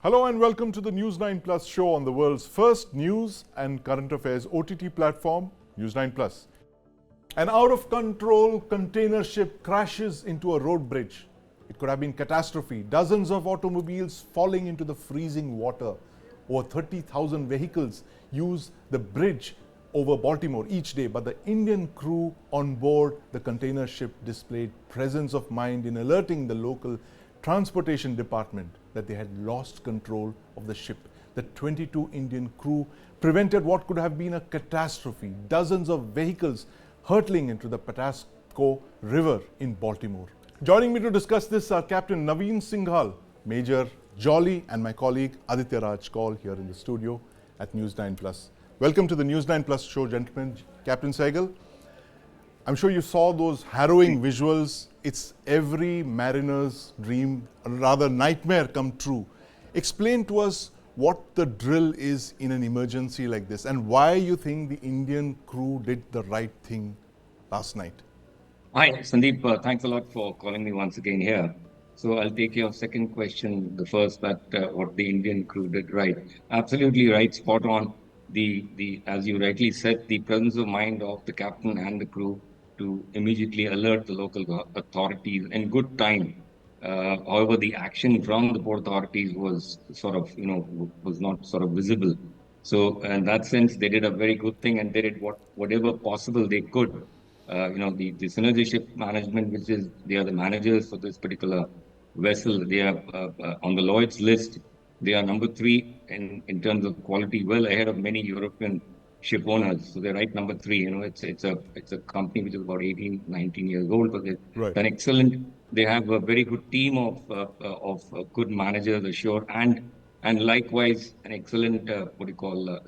Hello and welcome to the News9 Plus show on the world's first news and current affairs OTT platform, News9 Plus. An out-of-control container ship crashes into a road bridge. It could have been catastrophe. Dozens of automobiles falling into the freezing water. Over 30,000 vehicles use the bridge over Baltimore each day, but the Indian crew on board the container ship displayed presence of mind in alerting the local transportation department that they had lost control of the ship. The 22 Indian crew prevented what could have been a catastrophe. Dozens of vehicles hurtling into the Patapsco River in Baltimore. Joining me to discuss this are Captain Navin Singhal, Major Jolly, and my colleague Aditya Kaul here in the studio at News9 Plus. Welcome to the News9 Plus show, gentlemen. Captain Singhal, I'm sure you saw those harrowing visuals. It's every mariner's dream, or rather nightmare come true. Explain to us what the drill is in an emergency like this and why you think the Indian crew did the right thing last night. Hi, Sandeep. Thanks a lot for calling me once again here. So I'll take your second question, the first, that what the Indian crew did right. Absolutely right, spot on. As you rightly said, the presence of mind of the captain and the crew to immediately alert the local authorities in good time. However, the action from the port authorities was sort of, was not sort of visible. So in that sense, they did a very good thing and they did whatever possible they could. The synergy ship management, which is they are the managers for this particular vessel. They are on the Lloyd's list. They are number 3 in terms of quality, well ahead of many European ship owners. So they're right number 3. It's a company which is about 18, 19 years old, but they've done excellent. They have a very good team of good managers ashore, and likewise an excellent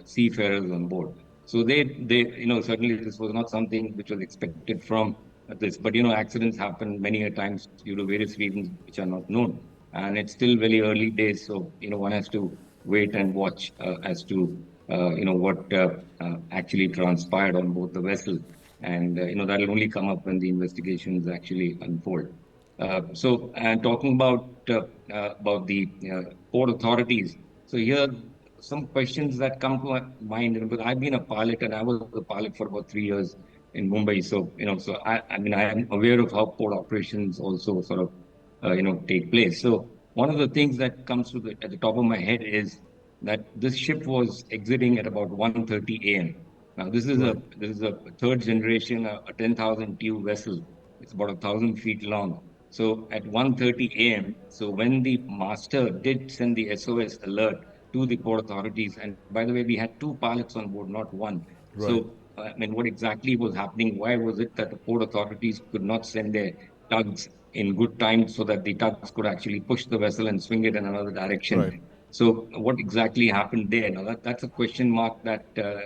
seafarers on board. So certainly this was not something which was expected from this, but accidents happen many a times due to various reasons which are not known, and it's still very early days. So one has to wait and watch as to what actually transpired on board the vessel, and that'll only come up when the investigations actually unfold. And talking about the port authorities, so here some questions that come to my mind, because I've been a pilot and I was a pilot for about 3 years in Mumbai. So, I mean, I am aware of how port operations also sort of, take place. So one of the things that comes at the top of my head is that this ship was exiting at about 1:30 a.m. Now, this is a third generation, a 10,000 TEU vessel. It's about 1,000 feet long. So at 1:30 a.m., so when the master did send the SOS alert to the port authorities. And by the way, we had 2 pilots on board, not 1. So, I mean, what exactly was happening? Why was it that the port authorities could not send their tugs in good time so that the tugs could actually push the vessel and swing it in another direction? So what exactly happened there? Now, that's a question mark that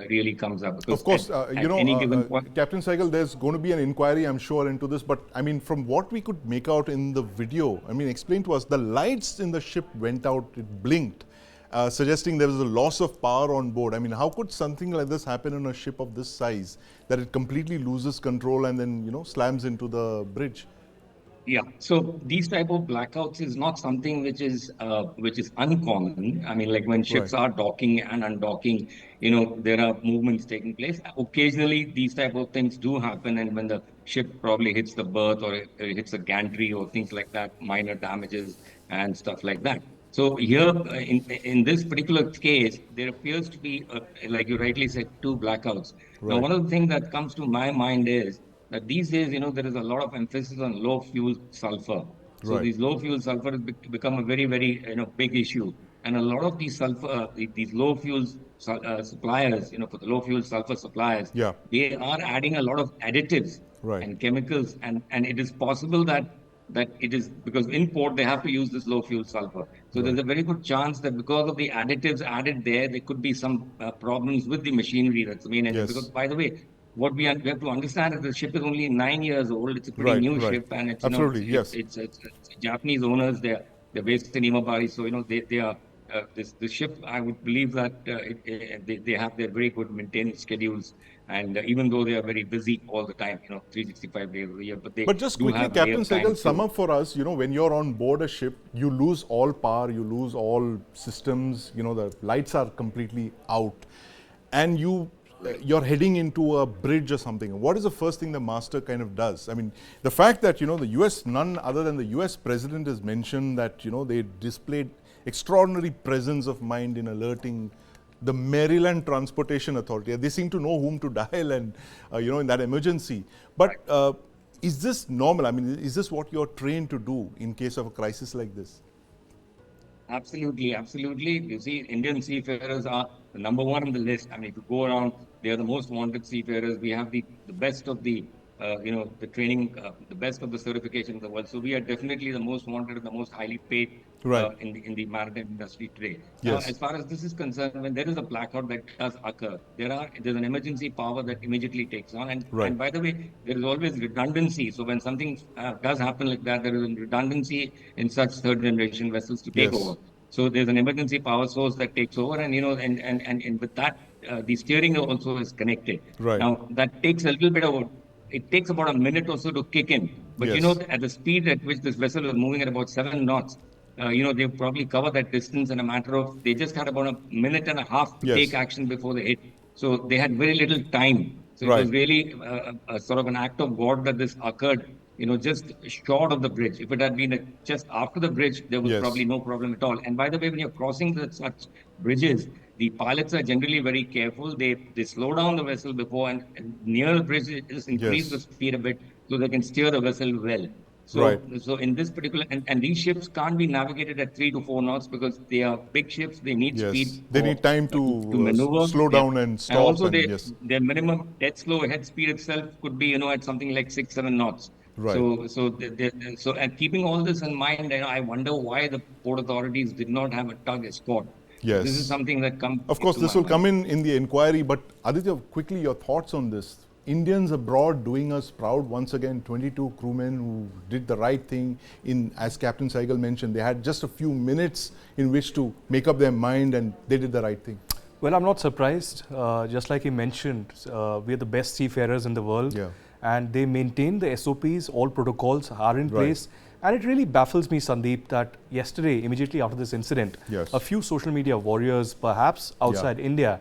really comes up. Because of course, any given point, Captain Singhal, there's going to be an inquiry, I'm sure, into this. But I mean, from what we could make out in the video, I mean, explain to us, the lights in the ship went out, it blinked. Suggesting there was a loss of power on board. I mean, how could something like this happen on a ship of this size, that it completely loses control and then, slams into the bridge? Yeah, so these type of blackouts is not something which is uncommon. I mean, like when ships are docking and undocking, there are movements taking place. Occasionally, these type of things do happen, and when the ship probably hits the berth or it hits a gantry or things like that, minor damages and stuff like that. So here, in this particular case, there appears to be, like you rightly said, 2 blackouts. Now, one of the things that comes to my mind is that these days, there is a lot of emphasis on low fuel sulfur. So these low fuel sulfur has become a very, very, big issue. And a lot of these these low fuel suppliers, for the low fuel sulfur suppliers, they are adding a lot of additives and chemicals, and it is possible that it is because in port they have to use this low fuel sulfur. So there's a very good chance that because of the additives added there could be some problems with the machinery. That's the main engine. Because by the way, what we have to understand is the ship is only 9 years old. It's a pretty new ship, and it's it's Japanese owners. They're based in Imabari, so they are this ship. I would believe that they have their very good maintenance schedules, And even though they are very busy all the time, 365 days a year, but they But just do quickly, have rare Captain Singhal, time sum to. up for us, when you're on board a ship, you lose all power, you lose all systems, the lights are completely out. And you're heading into a bridge or something. What is the first thing the master kind of does? I mean, the fact that, the US, none other than the US president has mentioned that, they displayed extraordinary presence of mind in alerting the Maryland Transportation Authority. They seem to know whom to dial and, in that emergency. But is this normal? I mean, is this what you're trained to do in case of a crisis like this? Absolutely, absolutely. You see, Indian seafarers are the number one on the list. I mean, if you go around, they are the most wanted seafarers. We have the best of the training, the best of the certification in the world. So we are definitely the most wanted and the most highly paid Right. in the maritime industry today. Now, Yes. as far as this is concerned, when there is a blackout that does occur, there's an emergency power that immediately takes on. Right. And by the way, there is always redundancy. So when something does happen like that, there is a redundancy in such third generation vessels to take over. Yes. So there's an emergency power source that takes over, and and with that, the steering also is connected. Right. Now that takes a little bit of it takes about a minute or so to kick in. But Yes. at the speed at which this vessel was moving at about 7 knots, they probably cover that distance in a matter of they just had about a minute and a half to take Yes. action before they hit. So they had very little time. So it Right. was really a sort of an act of God that this occurred just short of the bridge. If it had been just after the bridge, there was Yes. probably no problem at all. And by the way, when you're crossing such bridges, the pilots are generally very careful. They slow down the vessel before and near the bridge, they just increase the Yes. speed a bit so they can steer the vessel well. Right. So in this particular, and these ships can't be navigated at 3 to 4 knots because they are big ships. They need speed Yes. They need time to to maneuver. slow Yeah. down and And stop, also and yes. their minimum dead slow head speed itself could be, at something like 6, 7 knots. Right. And keeping all this in mind, I wonder why the port authorities did not have a tug escort. This is Yes. something that comes Of course, into this my will come mind. in the inquiry, but Aditya, quickly your thoughts on this. Indians abroad doing us proud once again. 22 crewmen who did the right thing. As Captain Saigal mentioned, they had just a few minutes in which to make up their mind, and they did the right thing. Well, I'm not surprised. Just like he mentioned, we are the best seafarers in the world. Yeah. And they maintain the SOPs, all protocols are in Right. place. And it really baffles me, Sandeep, that yesterday, immediately after this incident, Yes. a few social media warriors, perhaps outside India,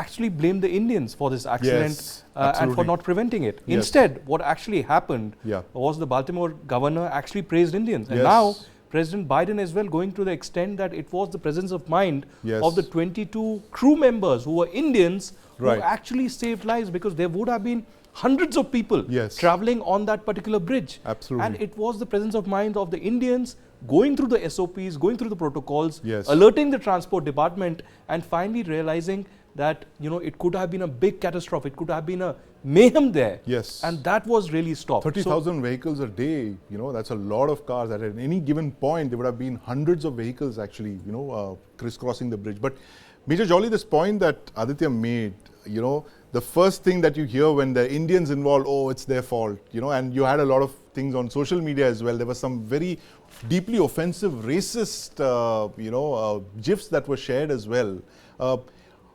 actually blamed the Indians for this accident Yes, and for absolutely. not preventing it. Yes. Instead, what actually happened Yeah. was the Baltimore governor actually praised Indians. And Yes. now, President Biden as well going to the extent that it was the presence of mind Yes. of the 22 crew members who were Indians Right. who actually saved lives, because there would have been hundreds of people Yes. traveling on that particular bridge. Absolutely. And it was the presence of mind of the Indians going through the SOPs, going through the protocols, Yes. alerting the transport department, and finally realizing that it could have been a big catastrophe, it could have been a mayhem there. Yes. And that was really stopped. 30,000 vehicles a day, that's a lot of cars. At any given point, there would have been hundreds of vehicles actually, crisscrossing the bridge. But Major Jolly, this point that Aditya made, the first thing that you hear when the Indians involved, oh, it's their fault, and you had a lot of things on social media as well. There were some very deeply offensive, racist, GIFs that were shared as well.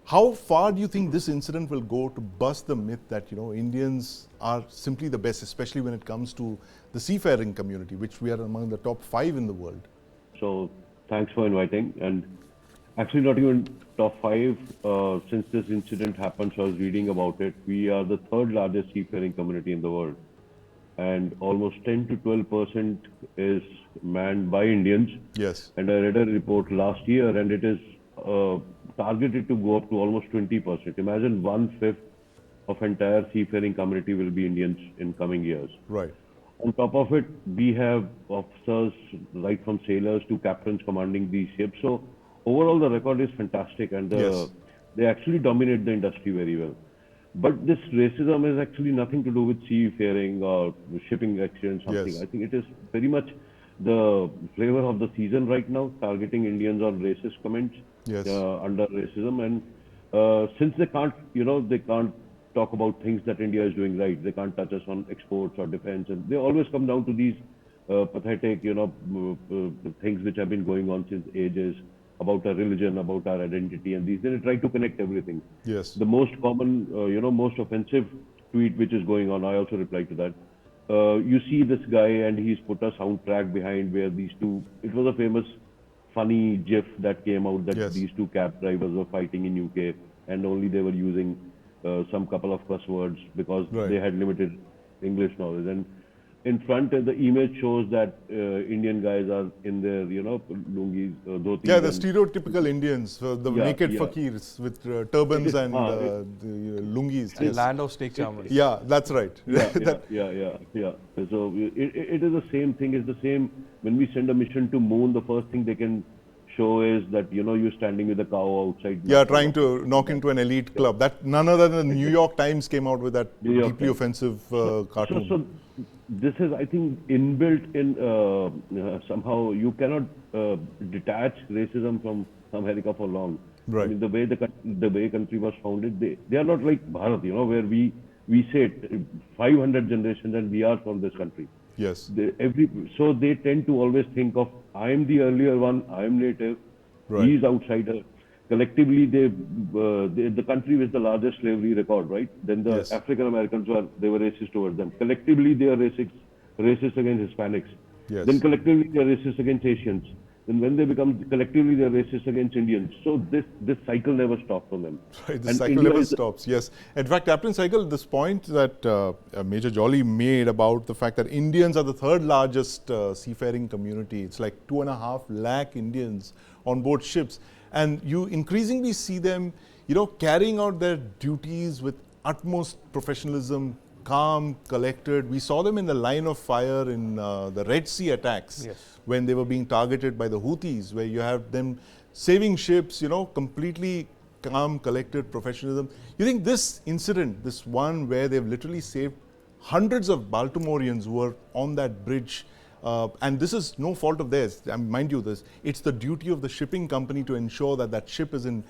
How far do you think this incident will go to bust the myth that Indians are simply the best, especially when it comes to the seafaring community, which we are among the top 5 in the world? So thanks for inviting. And actually not even top 5 since this incident happened. So I was reading about it. We are the third largest seafaring community in the world, and almost 10 to 12% is manned by Indians. Yes. And I read a report last year, and it is targeted to go up to almost 20%. Imagine 1/5 of entire seafaring community will be Indians in coming years. Right. On top of it, we have officers right from sailors to captains commanding these ships. So overall, the record is fantastic, and Yes. they actually dominate the industry very well. But this racism is actually nothing to do with seafaring or shipping accidents, something. Yes. I think it is very much the flavor of the season right now, targeting Indians on racist comments. Yes. Under racism. And since they can't talk about things that India is doing right, they can't touch us on exports or defense, and they always come down to these pathetic, things which have been going on since ages. about our religion, about our identity, and these. Then they try to connect everything. Yes. The most common, most offensive tweet which is going on, I also replied to that. You see this guy and he's put a soundtrack behind where these two, it was a famous funny gif that came out that Yes. these two cab drivers were fighting in UK and only they were using some couple of cuss words because Right. they had limited English knowledge. And in front, the image shows that Indian guys are in their, lungis, dhotis. Yeah, the and- stereotypical Indians, the Yeah, naked yeah. fakirs with turbans and the lungis. And Yes. land of snake charmers. Yeah, that's right. That- yeah. So it is the same thing. It's the same when we send a mission to moon. The first thing they can show is that you're standing with a cow outside. Yeah, trying to knock into an elite club. That none other than the New York Times came out with that New York deeply Times. offensive cartoon. So this is, I think, inbuilt in somehow. You cannot detach racism from America for long. Right. I mean, the way country was founded, they are not like Bharat, where we say 500 generations and we are from this country. Yes. So they tend to always think of, I'm the earlier one, I'm native, Right. he's outsider. Collectively, the country with the largest slavery record, right? Then the Yes. African Americans were racist towards them. Collectively, they are racist against Hispanics. Yes. Then collectively, they are racist against Asians. Then when they become collectively, they are racist against Indians. So this cycle never stops for them. Right, the And cycle India never is- stops. Yes. In fact, Captain Cycle, this point that Major Jolly made about the fact that Indians are the third largest seafaring community. It's like 2.5 lakh Indians on board ships. And you increasingly see them, carrying out their duties with utmost professionalism, calm, collected. We saw them in the line of fire in the Red Sea attacks. Yes. When they were being targeted by the Houthis, where you have them saving ships, completely calm, collected professionalism. You think this incident, this one where they've literally saved hundreds of Baltimoreans who were on that bridge, and this is no fault of theirs, mind you this, it's the duty of the shipping company to ensure that that ship is in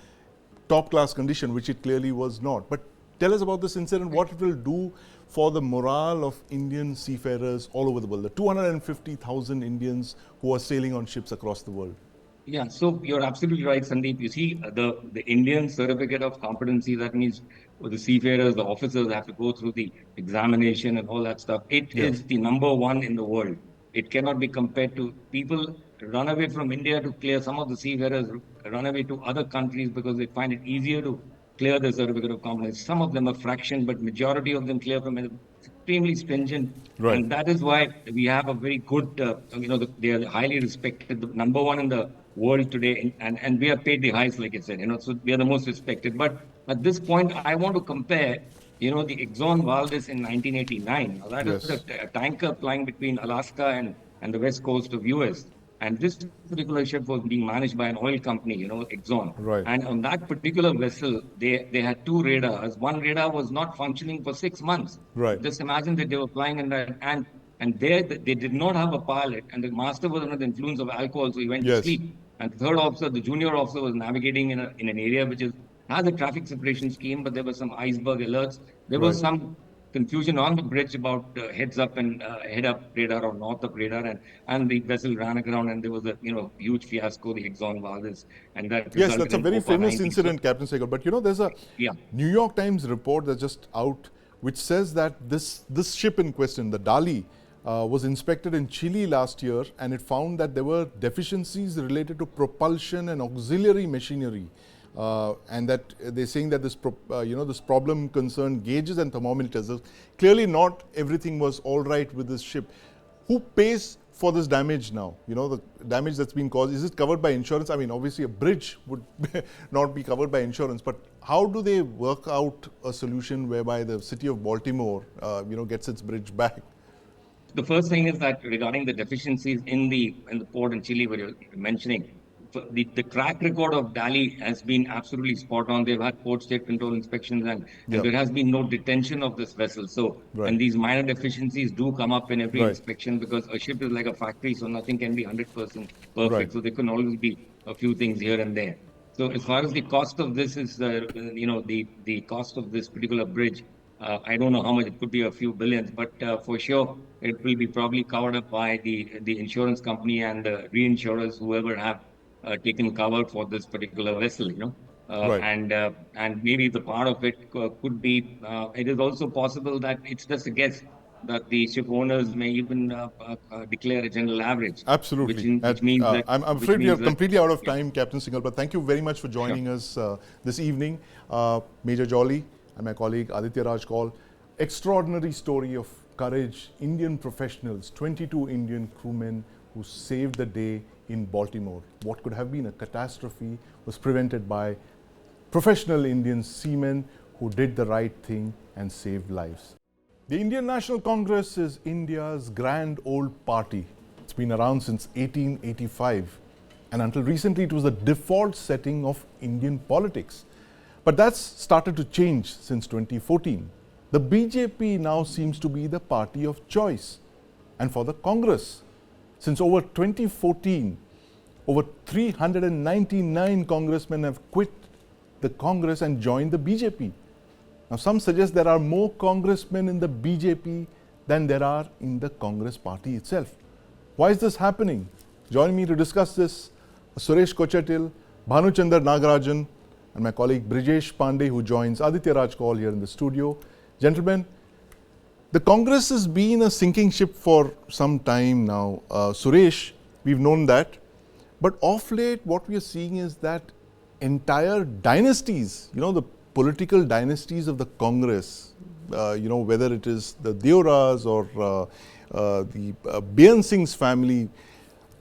top class condition, which it clearly was not. But tell us about this incident, what it will do for the morale of Indian seafarers all over the world, the 250,000 Indians who are sailing on ships across the world. Yeah, so you're absolutely right, Sandeep. You see, the Indian certificate of competency, that means the seafarers, the officers have to go through the examination and all that stuff. It is the number one in the world. It cannot be compared to people run away from India to clear. Some of the seafarers run away to other countries because they find it easier to clear the certificate of competence. Some of them are fraction, but majority of them clear from it. Extremely stringent. Right. And that is why we have a very good, they are highly respected, the number one in the world today. And we are paid the highest, like I said, so we are the most respected. But at this point, I want to compare, the Exxon Valdez in 1989. Now, that is Yes. a tanker plying between Alaska and the west coast of US. And this particular ship was being managed by an oil company, Exxon. Right. And on that particular vessel, they had two radars. One radar was not functioning for 6 months. Right. Just imagine that they were flying in that, and there they did not have a pilot, and the master was under the influence of alcohol, so he went Yes. to sleep. And the third officer, the junior officer, was navigating in an area which has a traffic separation scheme, but there were some iceberg alerts. There was Right. some confusion on the bridge about heads up and head up radar or north up radar, and the vessel ran aground, and there was a huge fiasco, the Exxon Valdez, and that Yes, resulted that's a in very OPA famous 90. incident, Captain Segal. But there's a Yeah. New York Times report that's just out, which says that this ship in question, the Dali, was inspected in Chile last year, and it found that there were deficiencies related to propulsion and auxiliary machinery. And that they're saying that this problem concerned gauges and thermometers. Clearly, not everything was all right with this ship. Who pays for this damage now? The damage that's been caused, is it covered by insurance? I mean, obviously, a bridge would not be covered by insurance, but how do they work out a solution whereby the city of Baltimore, gets its bridge back? The first thing is that regarding the deficiencies in the port in Chile, where you're mentioning, the track record of Dali has been absolutely spot on. They've had port state control inspections, and there has been no detention of this vessel. So, Right. and these minor deficiencies do come up in every Right. inspection, because a ship is like a factory, so nothing can be 100% perfect. Right. So there can always be a few things here and there. So as far as the cost of this is, the cost of this particular bridge, I don't know how much. It could be a few billions, but for sure it will be probably covered up by the insurance company and the reinsurers, whoever have taken cover for this particular vessel, Right. And maybe the part of it could be. It is also possible that it's just a guess that the ship owners may even declare a general average, which Absolutely. which means that I'm which afraid we are means that completely out of yeah, time, Captain Singhal, but thank you very much for sure. joining us this evening. Major Jolly and my colleague Aditya Kaul. Extraordinary story of courage, Indian professionals, 22 Indian crewmen who saved the day in Baltimore. What could have been a catastrophe was prevented by professional Indian seamen who did the right thing and saved lives. The Indian National Congress is India's grand old party. It's been around since 1885, and until recently it was the default setting of Indian politics. But that's started to change since 2014. The BJP now seems to be the party of choice. And for the Congress, since over 2014, over 399 congressmen have quit the Congress and joined the BJP. Now, some suggest there are more congressmen in the BJP than there are in the Congress party itself. Why is this happening? Join me to discuss this, Suresh Kochatil, Bhanuchandar Nagarajan, and my colleague Brijesh Pandey, who joins Aditya Kaul here in the studio. Gentlemen, the Congress has been a sinking ship for some time now. Suresh, we've known that. But of late, what we are seeing is that entire dynasties, the political dynasties of the Congress, whether it is the Deoras or the Bean Singh's family,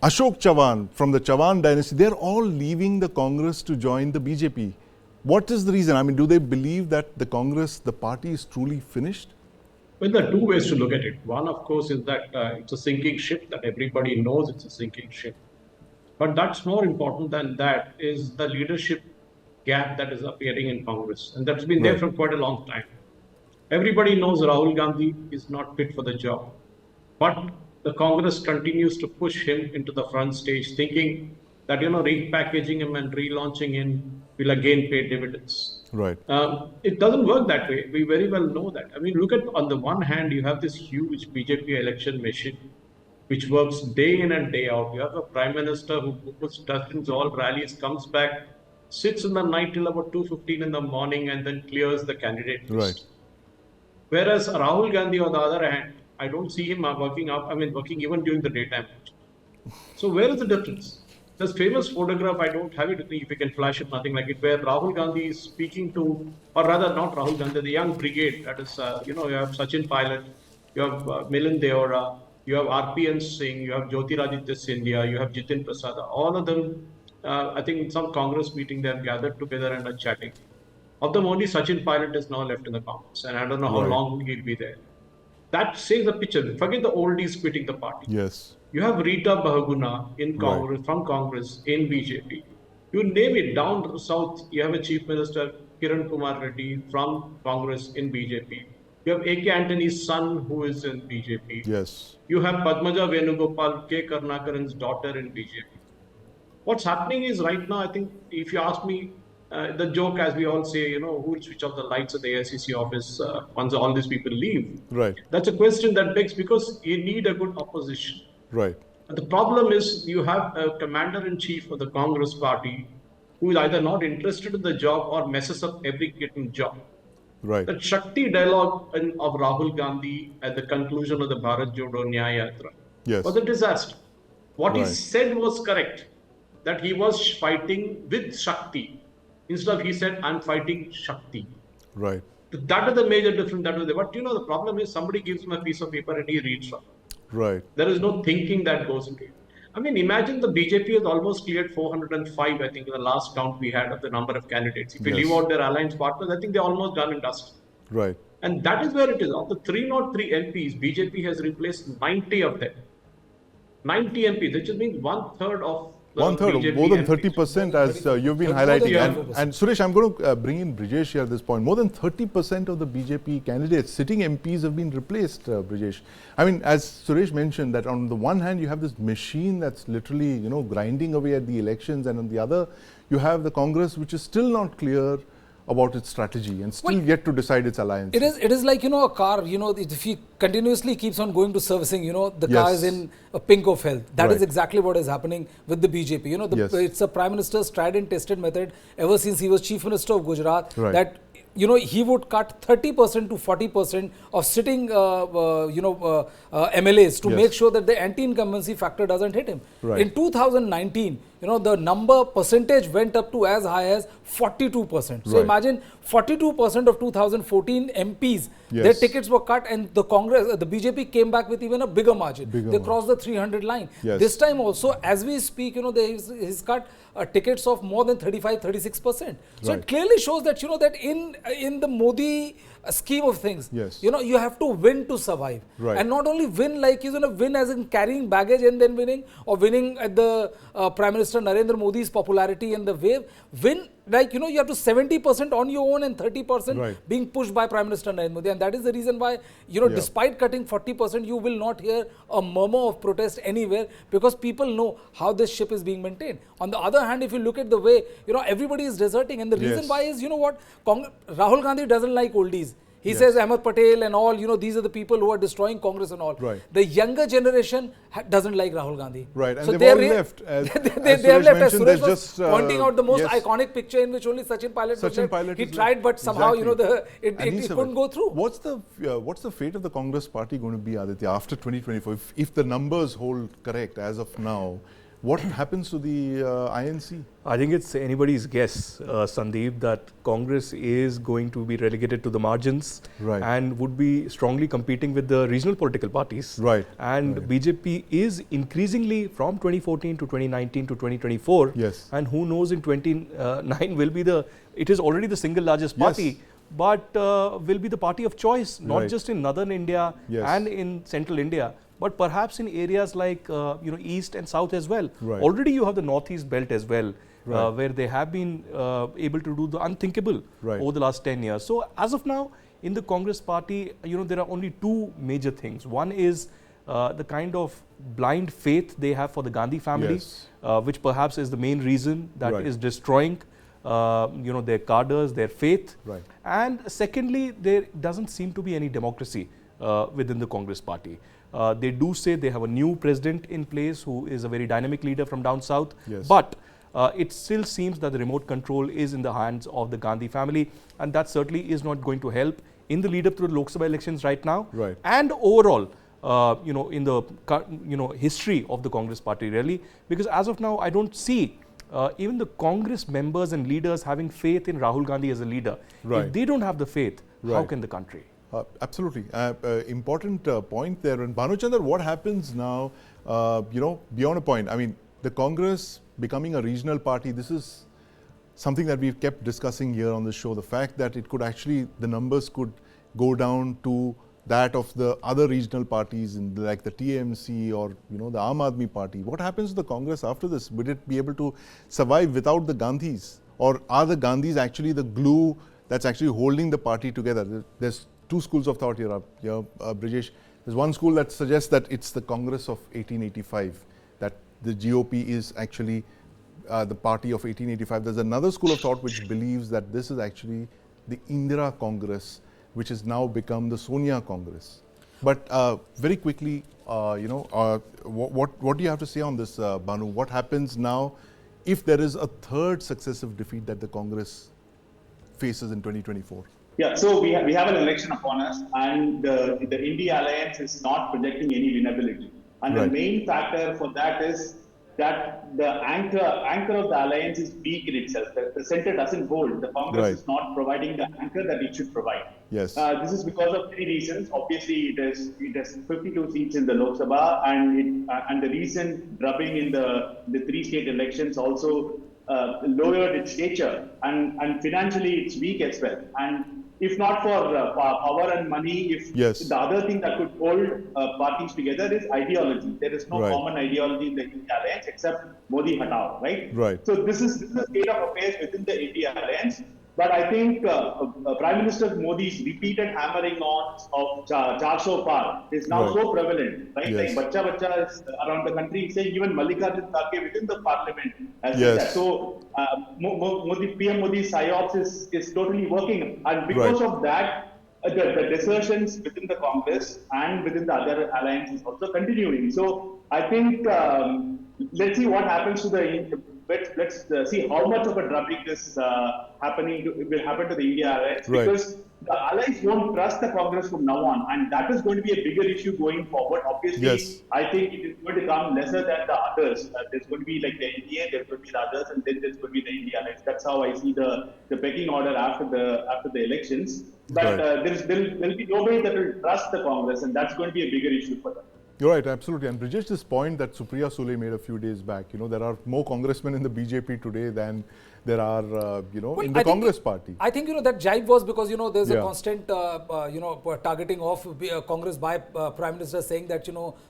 Ashok Chavan from the Chavan dynasty, they're all leaving the Congress to join the BJP. What is the reason? I mean, do they believe that the Congress, the party is truly finished? Well, there are two ways to look at it. One, of course, is that it's a sinking ship, that everybody knows it's a sinking ship. But that's more important than that is the leadership gap that is appearing in Congress. And that's been there for quite a long time. Everybody knows Rahul Gandhi is not fit for the job. But the Congress continues to push him into the front stage, thinking that, repackaging him and relaunching him will again pay dividends. Right. It doesn't work that way. We very well know that. I mean, look at, on the one hand, you have this huge BJP election machine, which works day in and day out. You have a prime minister who puts dust in all rallies, comes back, sits in the night till about 2:15 in the morning, and then clears the candidate list. Right. Whereas Rahul Gandhi, on the other hand, I don't see him working even during the daytime. So where is the difference? This famous photograph, I don't have it with me, if you can flash it, nothing like it, where Rahul Gandhi is speaking to, or rather not Rahul Gandhi, the young brigade, that is, you have Sachin Pilot, you have Milind Deora, you have RPN Singh, you have Jyotiraditya Scindia, you have Jitin Prasad, all of them, I think in some Congress meeting, they have gathered together and are chatting. Of them, only Sachin Pilot is now left in the Congress, and I don't know how long he'll be there. That says the picture. Forget the oldies quitting the party. Yes. You have Rita Bahuguna in Congress, from Congress in BJP. You name it, down south, you have a Chief Minister, Kiran Kumar Reddy, from Congress in BJP. You have A.K. Antony's son, who is in BJP. Yes. You have Padmaja Venugopal, K. Karnakaran's daughter in BJP. What's happening is right now, I think, if you ask me, the joke, as we all say, who will switch off the lights at the AICC office once all these people leave? Right. That's a question that begs, because you need a good opposition. Right. The problem is you have a commander-in-chief of the Congress party who is either not interested in the job or messes up every given job. Right. That Shakti dialogue of Rahul Gandhi at the conclusion of the Bharat Jodo Nyaya Yatra was a disaster. What he said was correct, that he was fighting with Shakti. Instead of he said, I'm fighting Shakti. Right. That is the major difference that was there. But the problem is somebody gives him a piece of paper and he reads from it. Right. There is no thinking that goes into it. I mean, imagine the BJP has almost cleared 405, I think, in the last count we had of the number of candidates. If you leave out their alliance partners, I think they're almost done and dusted. Right. And that is where it is. Of the 303 MPs, BJP has replaced 90 of them. 90 MPs, which means one-third of the BJP more than MPs. 30%, as you've been highlighting. And Suresh, I'm going to bring in Brijesh here at this point. More than 30% of the BJP candidates, sitting MPs, have been replaced, Brijesh. I mean, as Suresh mentioned, that on the one hand, you have this machine that's literally, grinding away at the elections, and on the other, you have the Congress, which is still not clear about its strategy and still yet to decide its alliance. It is like, a car, if he continuously keeps on going to servicing, the car is in a pink of health. That is exactly what is happening with the BJP. It's a Prime Minister's tried and tested method ever since he was Chief Minister of Gujarat, that he would cut 30% to 40% of sitting, MLAs to make sure that the anti-incumbency factor doesn't hit him. In 2019, the percentage went up to as high as 42%. So imagine 42% of 2014 MPs, their tickets were cut, and the BJP came back with even a bigger margin. They crossed the 300 line. This time also, as we speak, he's cut tickets of more than 35-36%. So it clearly shows that that in the Modi scheme of things, you have to win to survive, and not only win like win as in carrying baggage and then winning, or winning at the Prime Minister Narendra Modi's popularity and the wave. Win like you have to 70% on your own and 30% being pushed by Prime Minister Narendra Modi, and that is the reason why despite cutting 40%, you will not hear a murmur of protest anywhere, because people know how this ship is being maintained. On the other hand, if you look at the way everybody is deserting, and the reason why is Rahul Gandhi doesn't like oldies. He says Ahmed Patel and all, these are the people who are destroying Congress and all. The younger generation doesn't like Rahul Gandhi. And so they've all left. They have left. As Suresh was pointing out the most iconic picture in which only Sachin Pilot was left. He tried, but somehow, it couldn't go through. What's the fate of the Congress party going to be, Aditya, after 2024? If the numbers hold correct as of now, what happens to the INC? I think it's anybody's guess, Sandeep, that Congress is going to be relegated to the margins and would be strongly competing with the regional political parties. And BJP is increasingly from 2014 to 2019 to 2024. And who knows, in 29 will be it is already the single largest party. But will be the party of choice, not just in northern India and in central India, but perhaps in areas like east and south as well. Already you have the northeast belt as well, where they have been able to do the unthinkable over the last 10 years. So as of now, in the Congress party, there are only two major things. One is the kind of blind faith they have for the Gandhi family, which perhaps is the main reason that is destroying their cadres, their faith. And secondly, there doesn't seem to be any democracy within the Congress party. They do say they have a new president in place who is a very dynamic leader from down south, but it still seems that the remote control is in the hands of the Gandhi family, and that certainly is not going to help in the lead up to the Lok Sabha elections right now, and overall in the history of the Congress party, really, because as of now I don't see even the Congress members and leaders having faith in Rahul Gandhi as a leader. If they don't have the faith, how can the country? Absolutely. Important point there. And Bhanuchandar, what happens now, beyond a point? I mean, the Congress becoming a regional party, this is something that we've kept discussing here on the show. The fact that it could actually, the numbers could go down to that of the other regional parties like the TMC or the Aam Aadmi Party. What happens to the Congress after this? Would it be able to survive without the Gandhis? Or are the Gandhis actually the glue that's actually holding the party together? There's two schools of thought here, Brijesh. There's one school that suggests that it's the Congress of 1885, that the GOP is actually the party of 1885. There's another school of thought which believes that this is actually the Indira Congress, which has now become the Sonia Congress. But very quickly, what do you have to say on this, Bhanu? What happens now if there is a third successive defeat that the Congress faces in 2024? Yeah, so we have an election upon us, and the India Alliance is not projecting any winnability. And the main factor for that is that the anchor of the alliance is weak in itself. The center doesn't hold. The Congress is not providing the anchor that it should provide. This is because of three reasons. Obviously, it has 52 seats in the Lok Sabha, and the recent drubbing in the three state elections also lowered its stature, and financially it's weak as well. And if not for power and money, the other thing that could hold parties together is ideology. There is no common ideology in the India Alliance except Modi Hatao, right? So this is the state of affairs within the India Alliance. But I think Prime Minister Modi's repeated hammering on of 400 par is now so prevalent, right? Yes. Like bacha is around the country saying even Mallikarjun Kharge within the parliament has said that. So PM Modi's psyops is totally working, and because of that, the desertions within the Congress and within the other alliance is also continuing. So I think let's see what happens to the. Let's see how much of a drubbing this will happen to the India alliance, because the allies won't trust the Congress from now on, and that is going to be a bigger issue going forward. Obviously, I think it is going to come lesser than the others. There's going to be like the NDA, there's going to be the others, and then there's going to be the India alliance. That's how I see the pecking order after the elections. But there'll be nobody that will trust the Congress, and that's going to be a bigger issue for them. You're right, absolutely. And Brijesh, this point that Supriya Sule made a few days back, there are more congressmen in the BJP today than there are, in the Congress party. I think, that jibe was because, there's a constant, targeting of Congress by Prime Minister saying that,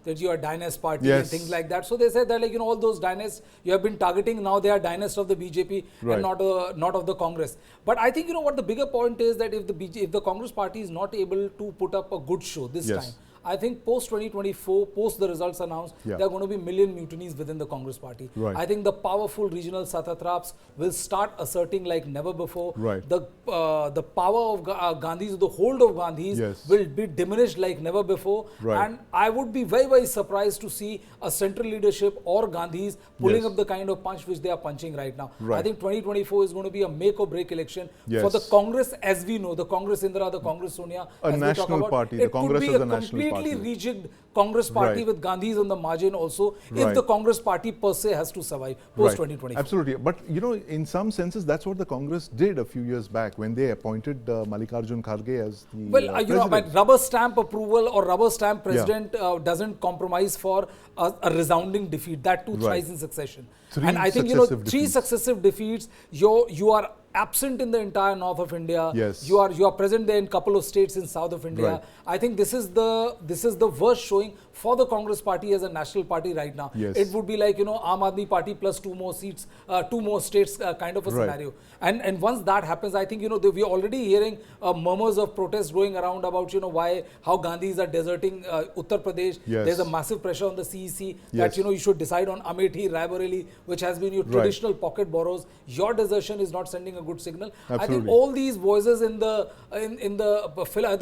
that you are dynast party and things like that. So they said that, all those dynasts you have been targeting, now they are dynasts of the BJP and not of the Congress. But I think, what the bigger point is that if the Congress party is not able to put up a good show this time, I think post 2024, post the results announced, there are going to be million mutinies within the Congress party. I think the powerful regional satraps will start asserting like never before. The power of Gandhis, the hold of Gandhis will be diminished like never before. And I would be very, very surprised to see a central leadership or Gandhis pulling up the kind of punch which they are punching right now. I think 2024 is going to be a make or break election for the Congress as we know, the Congress Indira, the Congress Sonia. A national party, the Congress is a national party. Completely rejigged Congress party with Gandhis on the margin also, if the Congress party per se has to survive post 2024. Absolutely. But, in some senses, that's what the Congress did a few years back when they appointed Mallikarjun Kharge as the president. But rubber stamp approval or rubber stamp president doesn't compromise for a resounding defeat, that too thrice in succession. And I think, three successive defeats, you are absent in the entire north of India. You are present there in a couple of states in south of India. I think this is the worst showing for the Congress party as a national party right now. It would be like, Aam Aadmi party plus 2 more seats, 2 more states kind of a scenario. And once that happens, I think, we're already hearing murmurs of protest going around about, how Gandhis are deserting Uttar Pradesh. There's a massive pressure on the CEC that, you should decide on Amethi, Raebareli, which has been your traditional pocket boroughs. Your desertion is not sending a good signal. I think all these voices in the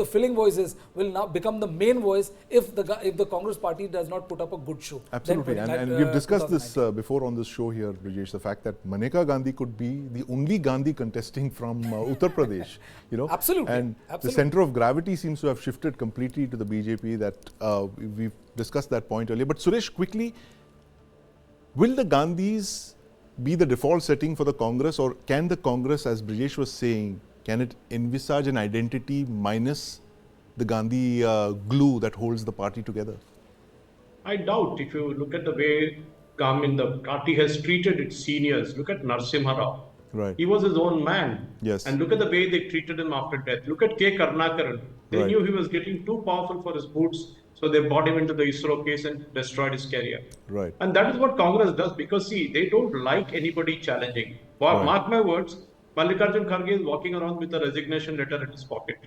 filling voices will now become the main voice if the Congress party does not put up a good show. Absolutely. And we've discussed this before on this show here, Brijesh, the fact that Maneka Gandhi could be the only Gandhi contesting from Uttar Pradesh. Absolutely. And the center of gravity seems to have shifted completely to the BJP. That we've discussed that point earlier. But Suresh, quickly, will the Gandhis be the default setting for the Congress, or can the Congress, as Brijesh was saying, can it envisage an identity minus the Gandhi glue that holds the party together? I doubt. If you look at the way the party has treated its seniors, look at Narasimha Rao. He was his own man. And look at the way they treated him after death. Look at K. Karnakaran. They knew he was getting too powerful for his boots. So they brought him into the ISRO case and destroyed his career. And that is what Congress does, because see, they don't like anybody challenging. Mark my words, Mallikarjun Kharge is walking around with a resignation letter in his pocket.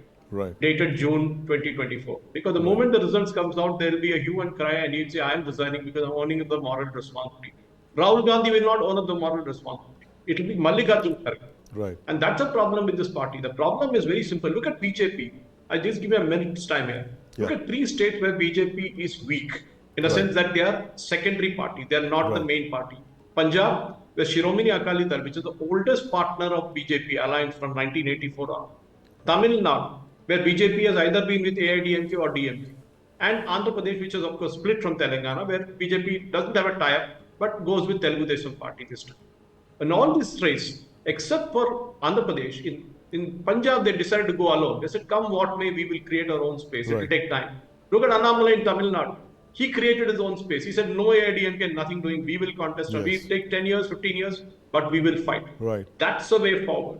Dated June 2024. Because the moment the results comes out, there will be a hue and cry and he'll say, I am resigning because I'm owning the moral responsibility. Rahul Gandhi will not own up the moral responsibility. It will be Mallikarjun Kharge. And that's a problem with this party. The problem is very simple. Look at BJP. I just give you a minute's time here. Look at 3 states where BJP is weak, in a sense that they are secondary party. They are not the main party. Punjab, where Shiromani Akali Dal, which is the oldest partner of BJP alliance from 1984 on. Tamil Nadu, where BJP has either been with AIDMK or DMK. And Andhra Pradesh, which is of course split from Telangana, where BJP doesn't have a tie-up, but goes with Telugu Desam party this time. And all these states, except for Andhra Pradesh, in Punjab, they decided to go alone. They said, come what may, we will create our own space. It will take time. Look at Annamalai in Tamil Nadu. He created his own space. He said, no AIDMK, nothing doing. We will contest. We take 10 years, 15 years, but we will fight. That's the way forward.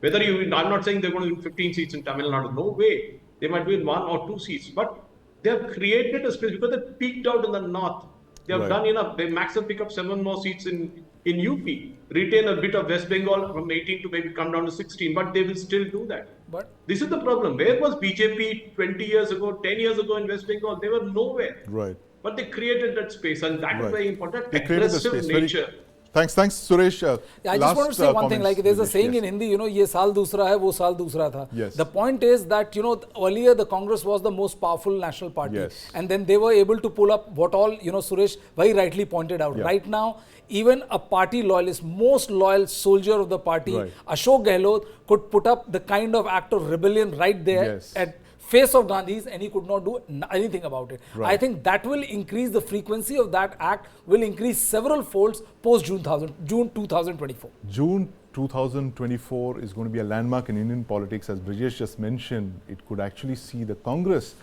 I'm not saying they're going to win 15 seats in Tamil Nadu. No way. They might win 1 or 2 seats. But they have created a space because they peaked out in the north. They have done enough. They max have pick up 7 more seats in UP, retain a bit of West Bengal from 18 to maybe come down to 16, but they will still do that. But this is the problem. Where was BJP 20 years ago, 10 years ago in West Bengal? They were nowhere. Right. But they created that space, and that is very important. They created the space. Nature. Thanks, Suresh. I just want to say one thing. Like there's a saying in Hindi, ye saal dusra hai, wo saal dusra tha. Yes. The point is that earlier the Congress was the most powerful national party, and then they were able to pull up what all Suresh very rightly pointed out. Right now, even a party loyalist, most loyal soldier of the party, Ashok Gehlot, could put up the kind of act of rebellion right there at face of Gandhi's, and he could not do anything about it. I think that will increase the frequency of that act, will increase several folds post June 2024. June 2024 is going to be a landmark in Indian politics. As Brijesh just mentioned, it could actually see the Congress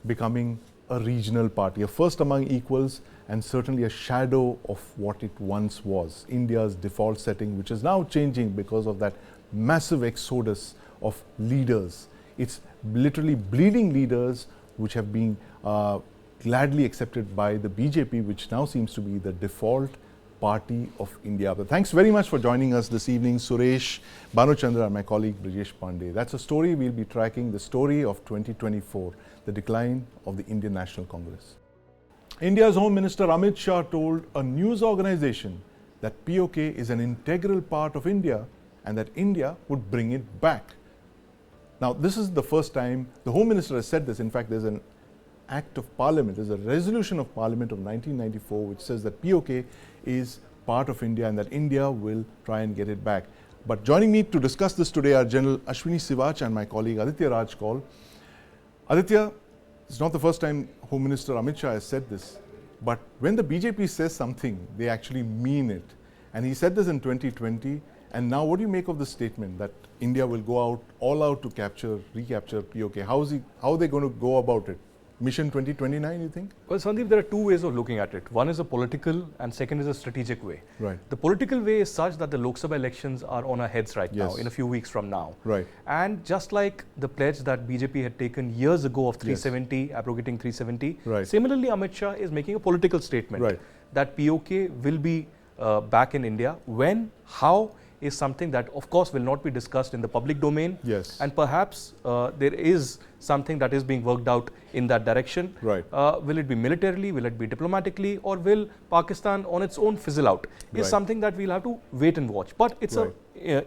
becoming a regional party, a first among equals, and certainly a shadow of what it once was. India's default setting, which is now changing because of that massive exodus of leaders. It's literally bleeding leaders which have been gladly accepted by the BJP, which now seems to be the default party of India. But thanks very much for joining us this evening, Suresh, Bhanuchandra, and my colleague Brijesh Pandey. That's a story we'll be tracking, the story of 2024, the decline of the Indian National Congress. India's Home Minister Amit Shah told a news organization that POK is an integral part of India and that India would bring it back. Now, this is the first time the Home Minister has said this. In fact, there's an Act of Parliament, there's a resolution of Parliament of 1994 which says that POK is part of India and that India will try and get it back. But joining me to discuss this today are General Ashwini Sivach and my colleague Aditya Kaul. Aditya, it's not the first time Home Minister Amit Shah has said this, but when the BJP says something, they actually mean it. And he said this in 2020. And now what do you make of the statement that India will go out, all out to recapture POK? How are they going to go about it? Mission 2029, you think? Well, Sandeep, there are two ways of looking at it. One is a political and second is a strategic way. Right. The political way is such that the Lok Sabha elections are on our heads right now, in a few weeks from now. Right. And just like the pledge that BJP had taken years ago of 370, abrogating 370, similarly Amit Shah is making a political statement that POK will be back in India. When, how, is something that of course will not be discussed in the public domain. And perhaps there is something that is being worked out in that direction. Will it be militarily, will it be diplomatically, or will Pakistan on its own fizzle out? Is something that we'll have to wait and watch. But it's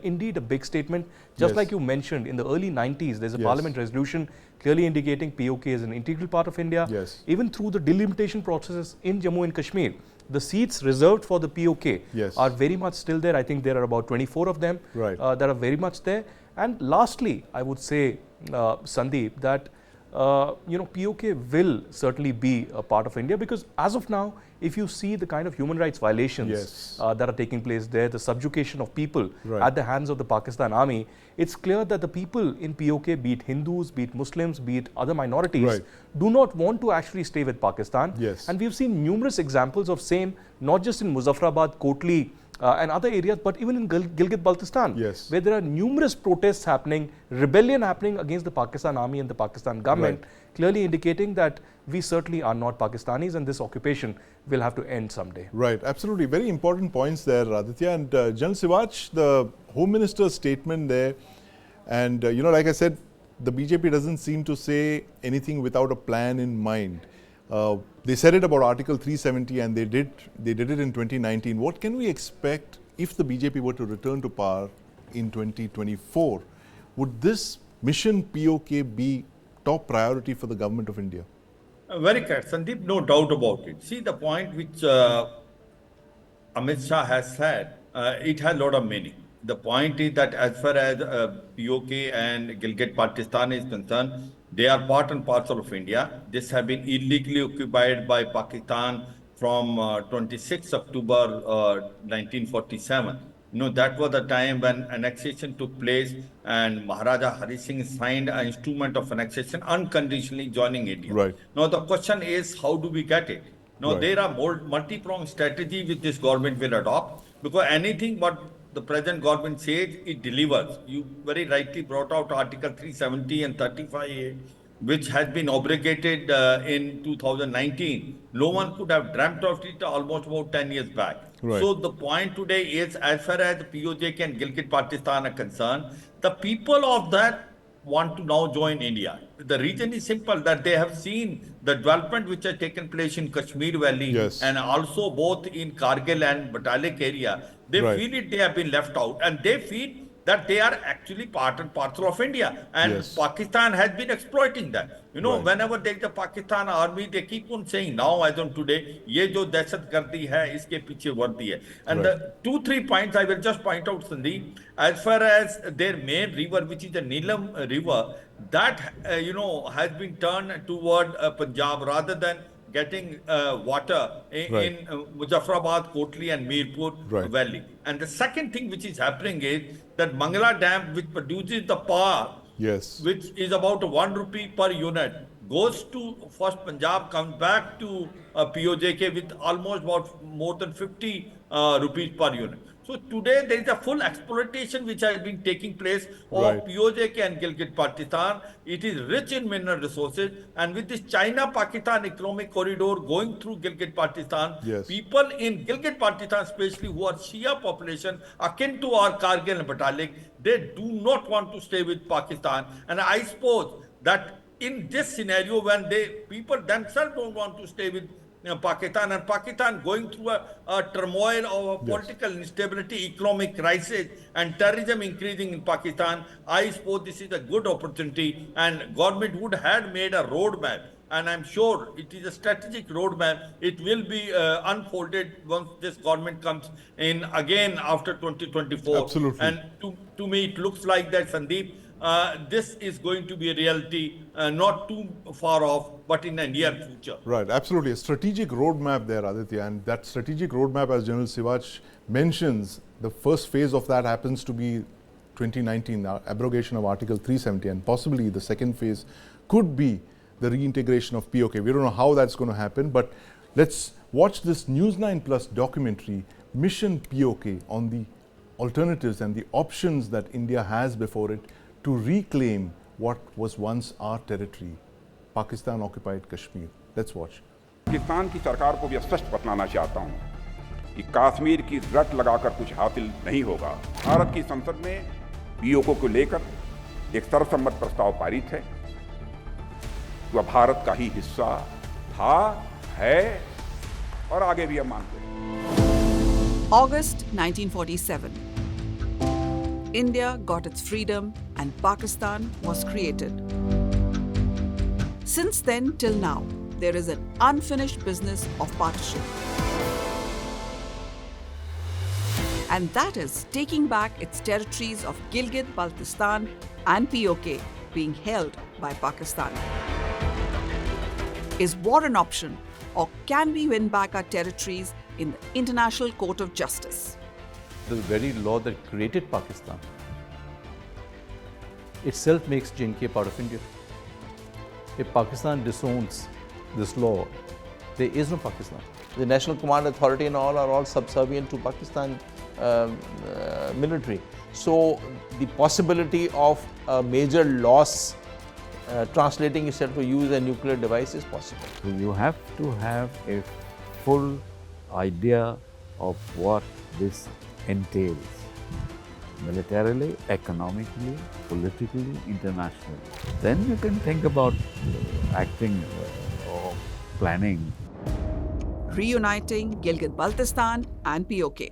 indeed a big statement. Just like you mentioned, in the early 90s, there's a parliament resolution clearly indicating POK is an integral part of India. Even through the delimitation processes in Jammu and Kashmir, the seats reserved for the POK are very much still there. I think there are about 24 of them that are very much there. And lastly, I would say, Sandeep, that POK will certainly be a part of India, because as of now, if you see the kind of human rights violations that are taking place there, the subjugation of people at the hands of the Pakistan army, it's clear that the people in POK, be it Hindus, be it Muslims, be it other minorities, do not want to actually stay with Pakistan. And we've seen numerous examples of same, not just in Muzaffarabad, Kotli, and other areas, but even in Gilgit-Baltistan, where there are numerous protests happening, rebellion happening against the Pakistan army and the Pakistan government, clearly indicating that we certainly are not Pakistanis and this occupation will have to end someday. Right, absolutely. Very important points there, Aditya. And General Sivach, the Home Minister's statement there, and like I said, the BJP doesn't seem to say anything without a plan in mind. They said it about Article 370 and they did it in 2019. What can we expect if the BJP were to return to power in 2024? Would this mission POK be top priority for the government of India? Very correct, Sandeep, no doubt about it. See, the point which Amit Shah has said, it has a lot of meaning. The point is that as far as POK and Gilgit-Baltistan is concerned, they are part and parcel of India. This have been illegally occupied by Pakistan from 26 October 1947. That was the time when annexation took place and Maharaja Hari Singh signed an instrument of annexation unconditionally joining India. Now the question is, how do we get it? There are more multi-pronged strategy which this government will adopt, because anything what the present government says, it delivers. You very rightly brought out Article 370 and 35A, which has been obligated in 2019, no one could have dreamt of it almost about 10 years back. Right. So the point today is, as far as POJK and Gilgit-Baltistan are concerned, the people of that want to now join India. The reason is simple, that they have seen the development which has taken place in Kashmir Valley, yes, and also both in Kargil and Batalik area. They right, feel it, they have been left out, and they feel that they are actually part and parcel of India, and yes, Pakistan has been exploiting that. You know, right, whenever there is a Pakistan army, they keep on saying, now as on today, ye jo dahshatgardi hai, iske piche vardi hai. And right, the 2-3 points I will just point out, Sandeep, as far as their main river, which is the Neelam River, that, has been turned toward Punjab rather than getting water in Muzaffarabad, Kotli and Mirpur Valley. And the second thing which is happening is that Mangala Dam, which produces the power, yes, which is about 1 rupee per unit, goes to first Punjab, comes back to POJK with almost about more than 50 rupees per unit. So today there is a full exploitation which has been taking place of POJK and Gilgit-Baltistan. It is rich in mineral resources, and with this China-Pakistan economic corridor going through Gilgit-Baltistan, people in Gilgit-Baltistan, especially who are Shia population akin to our Kargil and Batalik, they do not want to stay with Pakistan. And I suppose that in this scenario, when people themselves don't want to stay with Pakistan, and Pakistan going through a turmoil of political instability, economic crisis, and terrorism increasing in Pakistan, I suppose this is a good opportunity, and government would have made a roadmap, and I'm sure it is a strategic roadmap. It will be unfolded once this government comes in again after 2024. Absolutely. And to me, it looks like that, Sandeep, this is going to be a reality, not too far off, but in the near future. Right, absolutely. A strategic roadmap there, Aditya, and that strategic roadmap, as General Sivach mentions, the first phase of that happens to be 2019, abrogation of Article 370, and possibly the second phase could be the reintegration of POK. We don't know how that's going to happen, but let's watch this News9 Plus documentary, Mission POK, on the alternatives and the options that India has before it to reclaim what was once our territory, Pakistan occupied Kashmir. Let's watch. Pakistan की सरकार को भी स्पष्ट बतलाना चाहता हूं कि कश्मीर की रट लगाकर कुछ हासिल नहीं होगा। भारत की संसद में पीओके को लेकर एक सर्वसम्मत प्रस्ताव पारित है। वह भारत का ही हिस्सा था, है और आगे भी हम मानते हैं। August 1947. India got its freedom and Pakistan was created. Since then till now, there is an unfinished business of partition. And that is taking back its territories of Gilgit-Baltistan and POK being held by Pakistan. Is war an option, or can we win back our territories in the International Court of Justice? The very law that created Pakistan itself makes J&K part of India. If Pakistan disowns this law, there is no Pakistan. The National Command Authority and all are all subservient to Pakistan military. So the possibility of a major loss translating itself to use a nuclear device is possible. So you have to have a full idea of what this entails, militarily, economically, politically, internationally. Then you can think about acting or planning. Reuniting Gilgit-Baltistan and POK.